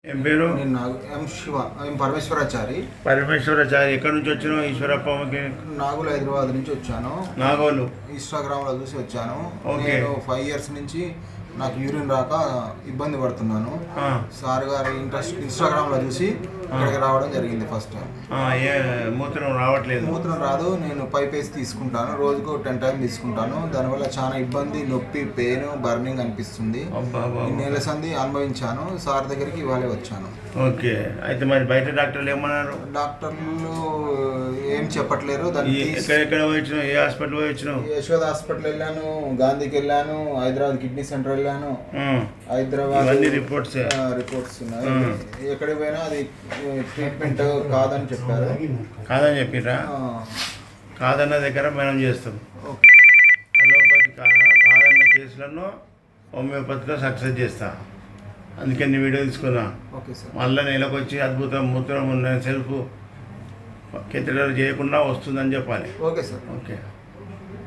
ఏం పేరు? నేను ఎం శివ, ఎం పరమేశ్వరాచారి. పరమేశ్వరాచారి. ఎక్కడి నుంచి వచ్చినావు? ఈశ్వరప్పకి నాగులు హైదరాబాద్ నుంచి వచ్చాను. నాగోలు ఇన్స్టాగ్రామ్లో చూసి వచ్చాను. ఓకే. నేను 5 years నుంచి నాకు యూరిన్ రాక ఇబ్బంది పడుతున్నాను. సార్ గారి ఇన్స్టాగ్రామ్లో చూసి ఇక్కడికి రావడం జరిగింది ఫస్ట్ టైం. మూత్రం రావట్లేదు? మూత్రం రాదు. నేను పైప్ వేసి తీసుకుంటాను, రోజుకు 10 times తీసుకుంటాను. దానివల్ల చాలా ఇబ్బంది, నొప్పి, పెయిన్, బర్నింగ్ అనిపిస్తుంది. నెల సంది అనుభవించాను. సార్ దగ్గరికి ఇవాళ వచ్చాను. ఓకే. అయితే మరి బయట డాక్టర్లు ఏమన్నారు? డాక్టర్లు ఏం చెప్పట్లేరు. దాన్ని ఎక్కడ వచ్చినావు? ఏ హాస్పిటల్ వచ్చినావు? యశోద హాస్పిటల్ వెళ్ళాను, గాంధీకి వెళ్ళాను, హైదరాబాద్ కిడ్నీ సెంటర్ వెళ్ళాను. హైదరాబాద్ రిపోర్ట్స్ ఉన్నాయి. ఎక్కడికి పోయినా అది ట్రీట్మెంట్ కాదని చెప్పారు. కాదని చెప్పిరా? కాదన్న దగ్గర మనం చేస్తాం. ఓకే. అలోపతి కాదన్న కేసులను హోమియోపతిలో సక్సెస్ చేస్తా. అందుకే నీ వీడియో తీసుకున్నా. Okay sir. మళ్ళీ నెలకు వచ్చి అద్భుతం మూత్రం ఉన్న సెల్ఫ్ కెథెటర్ చేయకుండా వస్తుందని చెప్పాలి. Okay sir. ఓకే.